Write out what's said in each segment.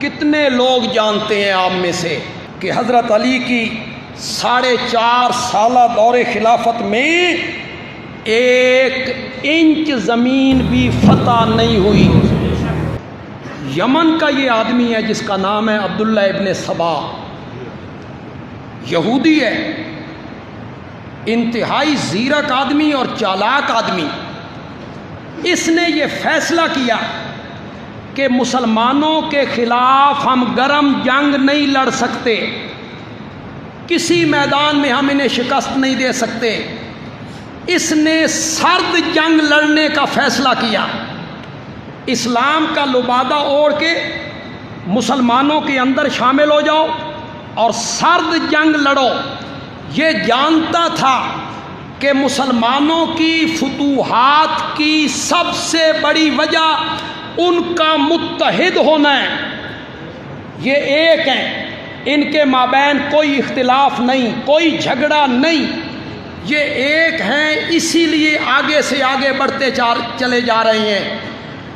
کتنے لوگ جانتے ہیں آپ میں سے کہ حضرت علی کی 4.5 سالہ دور خلافت میں 1 انچ زمین بھی فتح نہیں ہوئی۔ یمن کا یہ آدمی ہے جس کا نام ہے عبداللہ ابن سبا، یہودی ہے، انتہائی زیرک آدمی اور چالاک آدمی۔ اس نے یہ فیصلہ کیا کہ مسلمانوں کے خلاف ہم گرم جنگ نہیں لڑ سکتے، کسی میدان میں ہم انہیں شکست نہیں دے سکتے۔ اس نے سرد جنگ لڑنے کا فیصلہ کیا، اسلام کا لبادہ اوڑھ کے مسلمانوں کے اندر شامل ہو جاؤ اور سرد جنگ لڑو۔ یہ جانتا تھا کہ مسلمانوں کی فتوحات کی سب سے بڑی وجہ ان کا متحد ہونا ہے، یہ ایک ہیں، ان کے مابین کوئی اختلاف نہیں، کوئی جھگڑا نہیں، یہ ایک ہیں، اسی لیے آگے سے آگے بڑھتے چلے جا رہے ہیں۔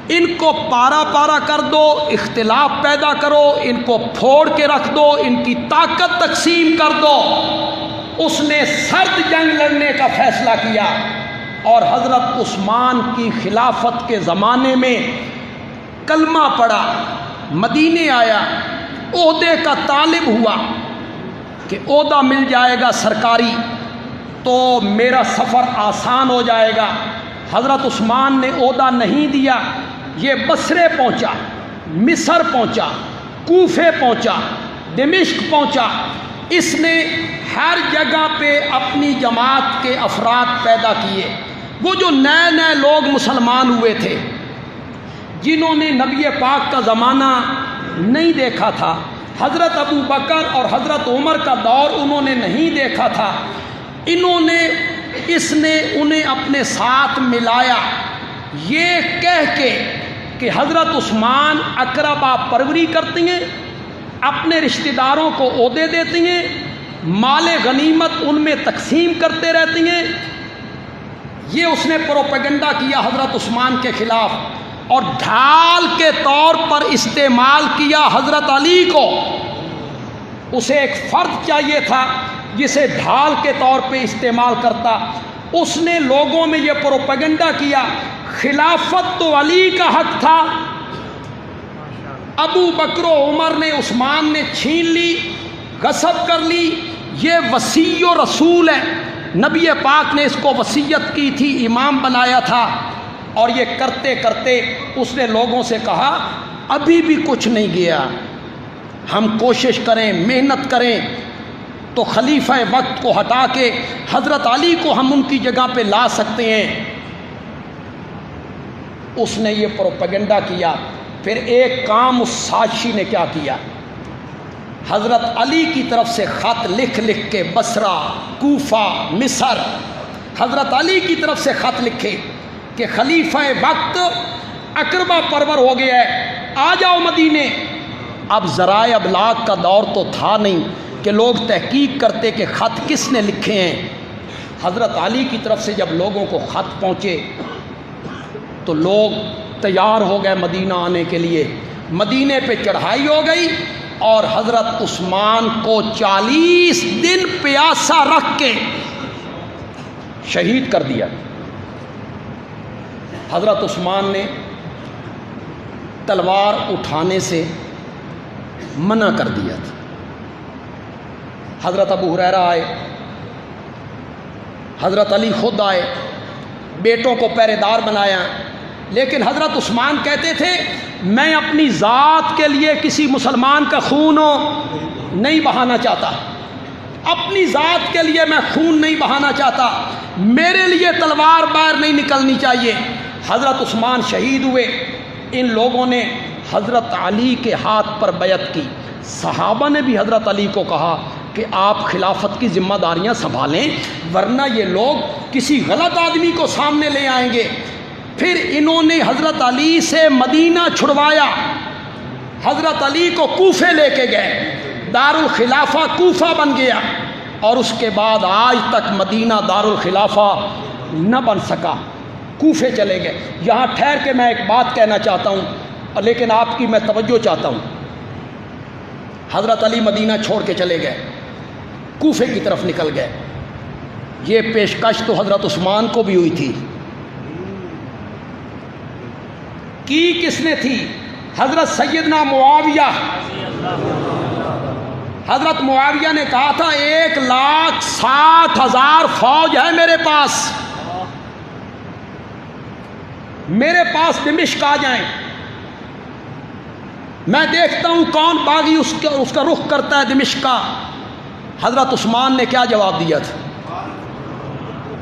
ان کو پارا پارا کر دو، اختلاف پیدا کرو، ان کو پھوڑ کے رکھ دو، ان کی طاقت تقسیم کر دو۔ اس نے سرد جنگ لڑنے کا فیصلہ کیا اور حضرت عثمان کی خلافت کے زمانے میں کلمہ پڑھا، مدینے آیا، عہدے کا طالب ہوا کہ عہدہ مل جائے گا سرکاری تو میرا سفر آسان ہو جائے گا۔ حضرت عثمان نے عہدہ نہیں دیا، یہ بصرے پہنچا، مصر پہنچا، کوفے پہنچا، دمشق پہنچا۔ اس نے ہر جگہ پہ اپنی جماعت کے افراد پیدا کیے۔ وہ جو نئے نئے لوگ مسلمان ہوئے تھے، جنہوں نے نبی پاک کا زمانہ نہیں دیکھا تھا، حضرت ابو بکر اور حضرت عمر کا دور انہوں نے نہیں دیکھا تھا، اس نے انہیں اپنے ساتھ ملایا، یہ کہہ کے کہ حضرت عثمان اقربا پروری کرتی ہیں، اپنے رشتہ داروں کو عہدے دیتی ہیں، مال غنیمت ان میں تقسیم کرتے رہتی ہیں۔ یہ اس نے پروپیگنڈا کیا حضرت عثمان کے خلاف اور ڈھال کے طور پر استعمال کیا حضرت علی کو۔ اسے ایک فرد چاہیے تھا جسے ڈھال کے طور پہ استعمال کرتا۔ اس نے لوگوں میں یہ پروپیگنڈا کیا خلافت تو علی کا حق تھا، ابو بکر و عمر نے، عثمان نے چھین لی، غصب کر لی، یہ وصی و رسول ہے، نبی پاک نے اس کو وصیت کی تھی، امام بنایا تھا۔ اور یہ کرتے کرتے اس نے لوگوں سے کہا ابھی بھی کچھ نہیں گیا، ہم کوشش کریں، محنت کریں تو خلیفہ وقت کو ہٹا کے حضرت علی کو ہم ان کی جگہ پہ لا سکتے ہیں۔ اس نے یہ پروپیگنڈا کیا۔ پھر ایک کام اس سازشی نے کیا کیا، حضرت علی کی طرف سے خط لکھ لکھ کے بصرہ، کوفہ، مصر، حضرت علی کی طرف سے خط لکھے کہ خلیفہ وقت اقربا پرور ہو گیا ہے، آ جاؤ مدینے۔ اب ذرائع ابلاغ کا دور تو تھا نہیں کہ لوگ تحقیق کرتے کہ خط کس نے لکھے ہیں۔ حضرت علی کی طرف سے جب لوگوں کو خط پہنچے تو لوگ تیار ہو گئے مدینہ آنے کے لیے، مدینے پہ چڑھائی ہو گئی اور حضرت عثمان کو 40 دن پیاسا رکھ کے شہید کر دیا۔ حضرت عثمان نے تلوار اٹھانے سے منع کر دیا تھا۔ حضرت ابو ہریرہ آئے، حضرت علی خود آئے، بیٹوں کو پہرے دار بنایا، لیکن حضرت عثمان کہتے تھے میں اپنی ذات کے لیے کسی مسلمان کا خون نہیں بہانا چاہتا، اپنی ذات کے لیے میں خون نہیں بہانا چاہتا، میرے لیے تلوار باہر نہیں نکلنی چاہیے۔ حضرت عثمان شہید ہوئے۔ ان لوگوں نے حضرت علی کے ہاتھ پر بیعت کی۔ صحابہ نے بھی حضرت علی کو کہا کہ آپ خلافت کی ذمہ داریاں سنبھالیں ورنہ یہ لوگ کسی غلط آدمی کو سامنے لے آئیں گے۔ پھر انہوں نے حضرت علی سے مدینہ چھڑوایا، حضرت علی کو کوفے لے کے گئے، دارالخلافہ کوفہ بن گیا اور اس کے بعد آج تک مدینہ دارالخلافہ نہ بن سکا، کوفے چلے گئے۔ یہاں ٹھہر کے میں ایک بات کہنا چاہتا ہوں لیکن آپ کی میں توجہ چاہتا ہوں۔ حضرت علی مدینہ چھوڑ کے چلے گئے، کوفے کی طرف نکل گئے۔ یہ پیشکش تو حضرت عثمان کو بھی ہوئی تھی، کی کس نے تھی؟ حضرت سیدنا معاویہ۔ حضرت معاویہ نے کہا تھا 1,60,000 فوج ہے میرے پاس، میرے پاس دمشق آ جائیں، میں دیکھتا ہوں کون باغی اس کا رخ کرتا ہے دمشق کا۔ حضرت عثمان نے کیا جواب دیا تھا؟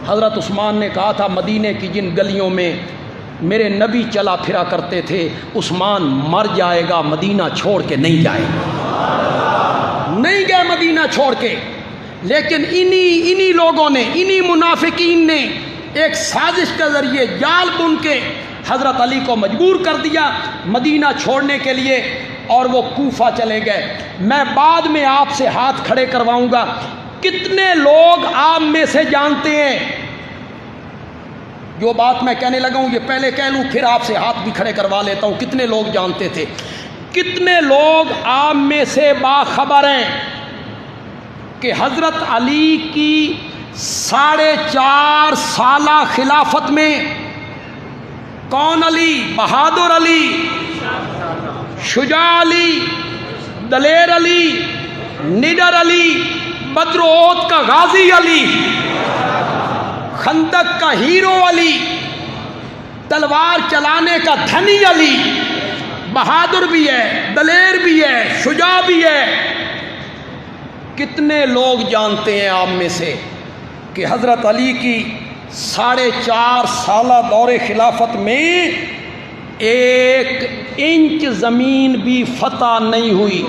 حضرت عثمان نے کہا تھا مدینے کی جن گلیوں میں میرے نبی چلا پھرا کرتے تھے، عثمان مر جائے گا، مدینہ چھوڑ کے نہیں جائے گا۔ نہیں گئے مدینہ چھوڑ کے، لیکن انہی لوگوں نے، انہی منافقین نے ایک سازش کے ذریعے جال بن کے حضرت علی کو مجبور کر دیا مدینہ چھوڑنے کے لیے، اور وہ کوفہ چلے گئے۔ میں بعد میں آپ سے ہاتھ کھڑے کرواؤں گا، کتنے لوگ آپ میں سے جانتے ہیں؟ جو بات میں کہنے لگا ہوں یہ پہلے کہہ لوں، پھر آپ سے ہاتھ بھی کھڑے کروا لیتا ہوں۔ کتنے لوگ جانتے تھے؟ کتنے لوگ آپ میں سے باخبر ہیں کہ حضرت علی کی 4.5 سالہ خلافت میں کون علی؟ بہادر علی، شجاع علی، دلیر علی، نڈر علی، بدر و احد کا غازی علی، خندق کا ہیرو علی، تلوار چلانے کا دھنی علی، بہادر بھی ہے، دلیر بھی ہے، شجاع بھی ہے۔ کتنے لوگ جانتے ہیں آپ میں سے کہ حضرت علی کی 4.5 سالہ دور خلافت میں 1 انچ زمین بھی فتح نہیں ہوئی؟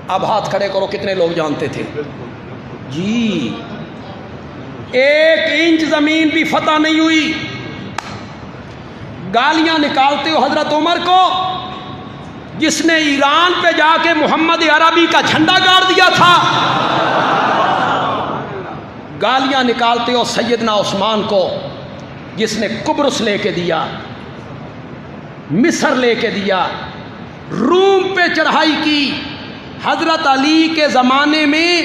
اب ہاتھ کھڑے کرو، کتنے لوگ جانتے تھے؟ جی 1 انچ زمین بھی فتح نہیں ہوئی۔ گالیاں نکالتے ہو حضرت عمر کو، جس نے ایران پہ جا کے محمد عربی کا جھنڈا گاڑ دیا تھا۔ گالیاں نکالتے ہو سیدنا عثمان کو، جس نے قبرص لے کے دیا، مصر لے کے دیا، روم پہ چڑھائی کی۔ حضرت علی کے زمانے میں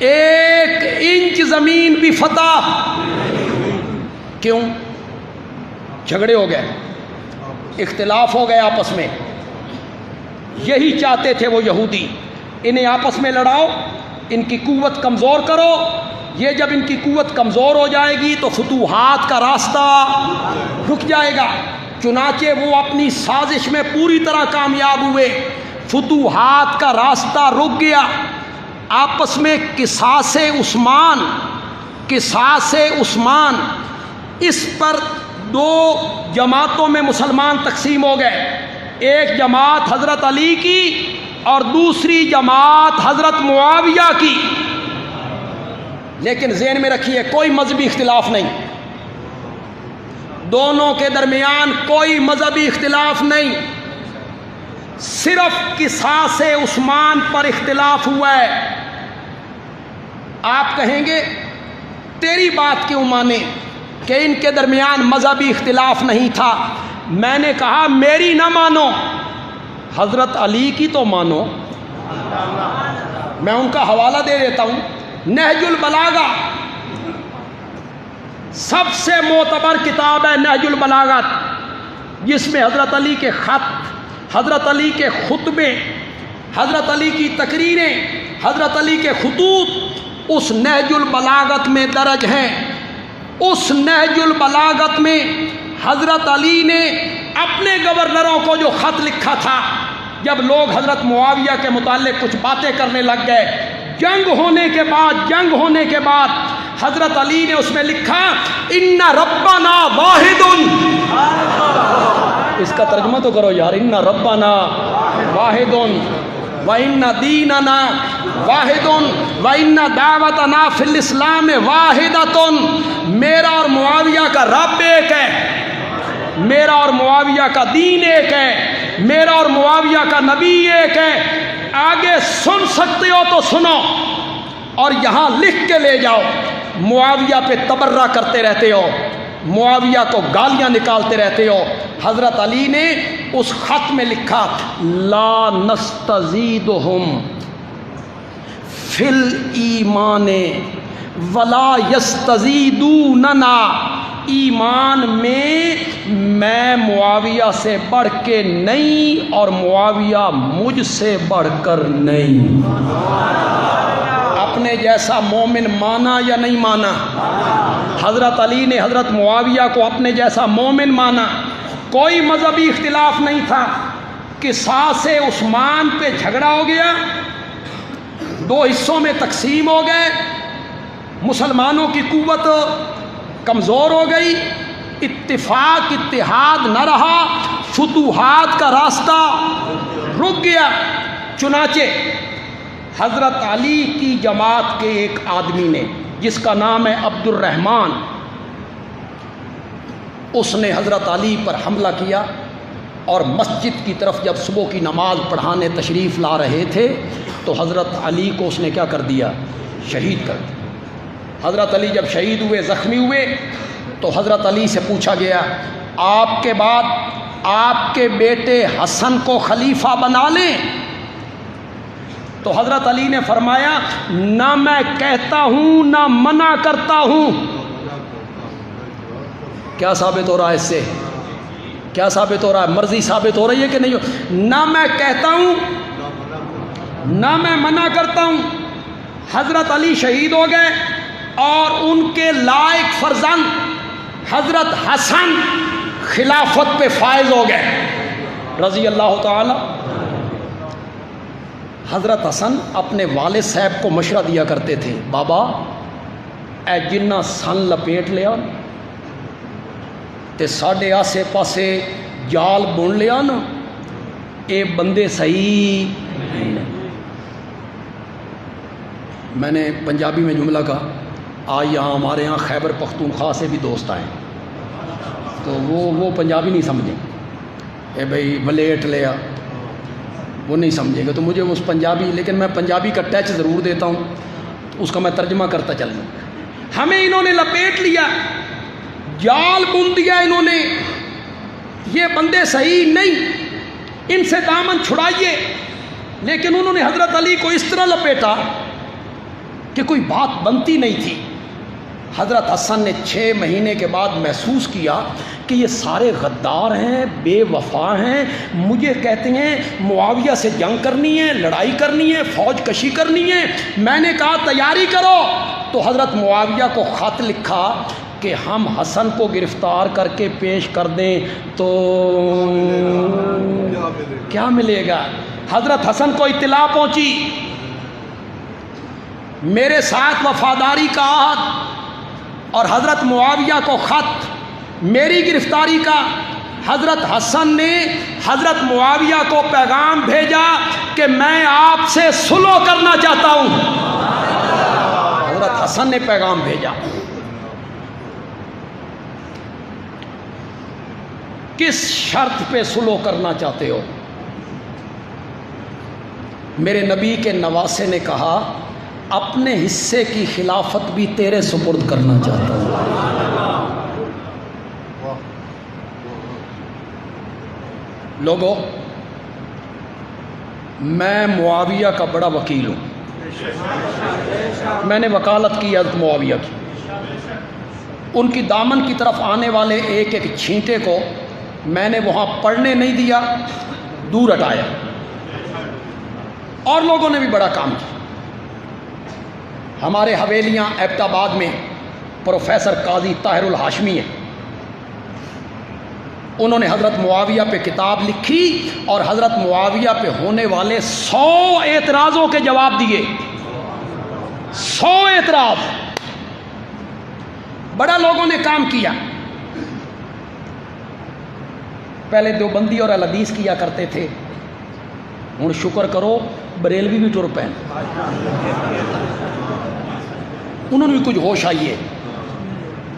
1 انچ زمین بھی فتح کیوں؟ جھگڑے ہو گئے، اختلاف ہو گئے آپس میں۔ یہی چاہتے تھے وہ یہودی، انہیں آپس میں لڑاؤ، ان کی قوت کمزور کرو۔ یہ جب ان کی قوت کمزور ہو جائے گی تو فتوحات کا راستہ رک جائے گا۔ چنانچہ وہ اپنی سازش میں پوری طرح کامیاب ہوئے، فتوحات کا راستہ رک گیا۔ آپس میں قصاص عثمان، اس پر 2 جماعتوں میں مسلمان تقسیم ہو گئے، ایک جماعت حضرت علی کی اور دوسری جماعت حضرت معاویہ کی۔ لیکن ذہن میں رکھیے کوئی مذہبی اختلاف نہیں، دونوں کے درمیان کوئی مذہبی اختلاف نہیں، صرف قصاص عثمان پر اختلاف ہوا ہے۔ آپ کہیں گے تیری بات کیوں مانے کہ ان کے درمیان مذہبی اختلاف نہیں تھا؟ میں نے کہا میری نہ مانو، حضرت علی کی تو مانو۔ میں ان کا حوالہ دے دیتا ہوں، نہج البلاغہ سب سے معتبر کتاب ہے نہج البلاغت، جس میں حضرت علی کے خط، حضرت علی کے خطبے، حضرت علی کی تقریریں، حضرت علی کے خطوط اس نہج البلاغت میں درج ہیں۔ اس نہج البلاغت میں حضرت علی نے اپنے گورنروں کو جو خط لکھا تھا، جب لوگ حضرت معاویہ کے متعلق کچھ باتیں کرنے لگ گئے، جنگ ہونے کے بعد حضرت علی نے اس میں لکھا ان ربنا واحد۔ اس کا ترجمہ تو کرو یار، ان ربنا واحد وان دیننا واحد وان دعوتنا فی الاسلام واحدۃ۔ میرا اور معاویہ کا رب ایک ہے، میرا اور معاویہ کا دین ایک ہے، میرا اور معاویہ کا نبی ایک ہے۔ آگے سن سکتے ہو تو سنو، اور یہاں لکھ کے لے جاؤ۔ معاویہ پہ تبرہ کرتے رہتے ہو، معاویہ کو گالیاں نکالتے رہتے ہو۔ حضرت علی نے اس خط میں لکھا لا نستزیدہم فی الایمان ولا یستزیدوننا، ایمان میں معاویہ سے بڑھ کے نہیں اور معاویہ مجھ سے بڑھ کر نہیں۔ اپنے جیسا مومن مانا یا نہیں مانا؟ حضرت علی نے حضرت معاویہ کو اپنے جیسا مومن مانا، کوئی مذہبی اختلاف نہیں تھا۔ قصاص عثمان پہ جھگڑا ہو گیا، دو حصوں میں تقسیم ہو گئے، مسلمانوں کی قوت کمزور ہو گئی، اتفاق اتحاد نہ رہا، فتوحات کا راستہ رک گیا۔ چنانچہ حضرت علی کی جماعت کے ایک آدمی نے جس کا نام ہے عبد الرحمن، اس نے حضرت علی پر حملہ کیا اور مسجد کی طرف جب صبح کی نماز پڑھانے تشریف لا رہے تھے تو حضرت علی کو اس نے کیا کر دیا؟ شہید کر دیا۔ حضرت علی جب شہید ہوئے، زخمی ہوئے، تو حضرت علی سے پوچھا گیا آپ کے بعد آپ کے بیٹے حسن کو خلیفہ بنا لیں؟ تو حضرت علی نے فرمایا نہ میں کہتا ہوں نہ منع کرتا ہوں۔ کیا ثابت ہو رہا ہے اس سے؟ کیا ثابت ہو رہا ہے؟ مرضی ثابت ہو رہی ہے کہ نہیں ہو؟ نہ میں کہتا ہوں نہ میں منع کرتا ہوں۔ حضرت علی شہید ہو گئے اور ان کے لائق فرزند حضرت حسن خلافت پہ فائز ہو گئے رضی اللہ تعالی۔ حضرت حسن اپنے والد صاحب کو مشورہ دیا کرتے تھے بابا اے جنہ سن لپیٹ لیا تے ساڈے آسے پاسے جال بن لیا نا، اے بندے صحیح نہیں۔ میں نے پنجابی میں جملہ کہا، آج یہاں ہمارے یہاں خیبر پختونخوا سے بھی دوست آئے تو وہ پنجابی نہیں سمجھیں، اے بھائی ولیٹ لیا، وہ نہیں سمجھے گا، تو مجھے اس پنجابی، لیکن میں پنجابی کا ٹچ ضرور دیتا ہوں، اس کا میں ترجمہ کرتا چلوں۔ ہمیں انہوں نے لپیٹ لیا، جال بن دیا انہوں نے، یہ بندے صحیح نہیں، ان سے دامن چھڑائیے۔ لیکن انہوں نے حضرت علی کو اس طرح لپیٹا کہ کوئی بات بنتی نہیں تھی۔ حضرت حسن نے 6 مہینے کے بعد محسوس کیا کہ یہ سارے غدار ہیں، بے وفا ہیں، مجھے کہتے ہیں معاویہ سے جنگ کرنی ہے، لڑائی کرنی ہے، فوج کشی کرنی ہے۔ میں نے کہا تیاری کرو، تو حضرت معاویہ کو خط لکھا کہ ہم حسن کو گرفتار کر کے پیش کر دیں تو کیا ملے گا؟ حضرت حسن کو اطلاع پہنچی میرے ساتھ وفاداری کا عہد، اور حضرت معاویہ کو خط میری گرفتاری کا۔ حضرت حسن نے حضرت معاویہ کو پیغام بھیجا کہ میں آپ سے صلح کرنا چاہتا ہوں۔ حضرت حسن نے پیغام بھیجا۔ کس شرط پہ صلح کرنا چاہتے ہو؟ میرے نبی کے نواسے نے کہا اپنے حصے کی خلافت بھی تیرے سپرد کرنا چاہتا ہوں۔ لوگو، میں معاویہ کا بڑا وکیل ہوں، میں نے وکالت کی حضرت معاویہ کی۔ ان کی دامن کی طرف آنے والے ایک ایک چھینٹے کو میں نے وہاں پڑھنے نہیں دیا، دور ہٹایا، اور لوگوں نے بھی بڑا کام کیا۔ ہمارے حویلیاں ایبٹ آباد میں پروفیسر قاضی طاہر الہاشمی ہیں، انہوں نے حضرت معاویہ پہ کتاب لکھی اور حضرت معاویہ پہ ہونے والے 100 اعتراضوں کے جواب دیے۔ 100 اعتراض، بڑا لوگوں نے کام کیا۔ پہلے دیوبندی اور الحدیث کیا کرتے تھے، ہوں شکر کرو بریلوی بھی ٹر پے، انہوں نے بھی کچھ ہوش آئیے،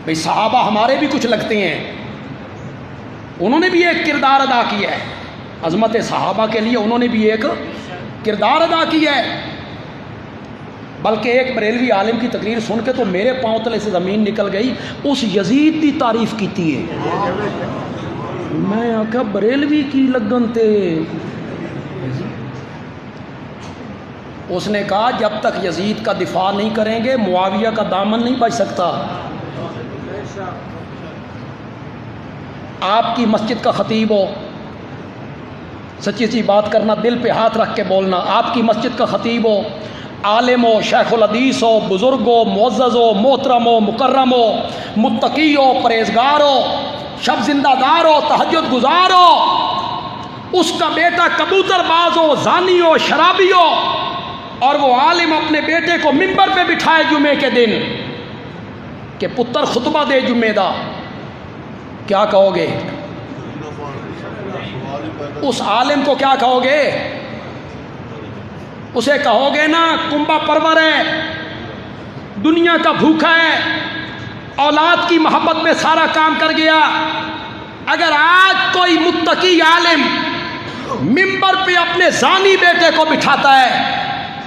بھئی صحابہ ہمارے بھی کچھ لگتے ہیں، انہوں نے بھی ایک کردار ادا کیا ہے، عظمت صحابہ کے لیے انہوں نے بھی ایک کردار ادا کیا ہے۔ بلکہ ایک بریلوی عالم کی تقریر سن کے تو میرے پاؤں تلے سے زمین نکل گئی، اس یزید دی تعریف کیتی ہے، میں آخیا بریلوی کی لگن تے اس نے کہا جب تک یزید کا دفاع نہیں کریں گے معاویہ کا دامن نہیں بچ سکتا. آپ کی مسجد کا خطیب ہو، سچی سی بات کرنا، دل پہ ہاتھ رکھ کے بولنا، آپ کی مسجد کا خطیب ہو، عالم ہو، شیخ الحدیث ہو، بزرگ ہو، معزز ہو، محترم ہو، مکرم ہو، متقی ہو، پرہیزگار ہو، شب زندہ دار ہو، تہجد گزار ہو، اس کا بیٹا کبوتر باز ہو، زانی ہو، شرابی ہو، اور وہ عالم اپنے بیٹے کو منبر پہ بٹھائے جمعے کے دن کہ پتر خطبہ دے جمعے دا، کیا کہو گے؟ اس عالم کو کیا کہو گے؟ اسے کہو گے نا کنبا پرور ہے، دنیا کا بھوکا ہے، اولاد کی محبت میں سارا کام کر گیا. اگر آج کوئی متقی عالم منبر پہ اپنے زانی بیٹے کو بٹھاتا ہے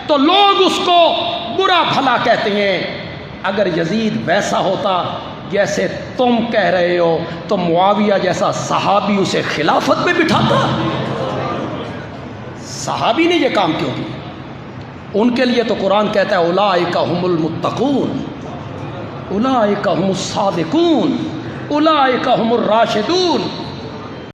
تو لوگ اس کو برا بھلا کہتے ہیں. اگر یزید ویسا ہوتا جیسے تم کہہ رہے ہو تو معاویہ جیسا صحابی اسے خلافت میں بٹھاتا. صحابی نے یہ کام کیوں کیا؟ ان کے لیے تو قرآن کہتا ہے اولئک هم المتقون، اولئک هم الصادقون، اولئک هم الراشدون.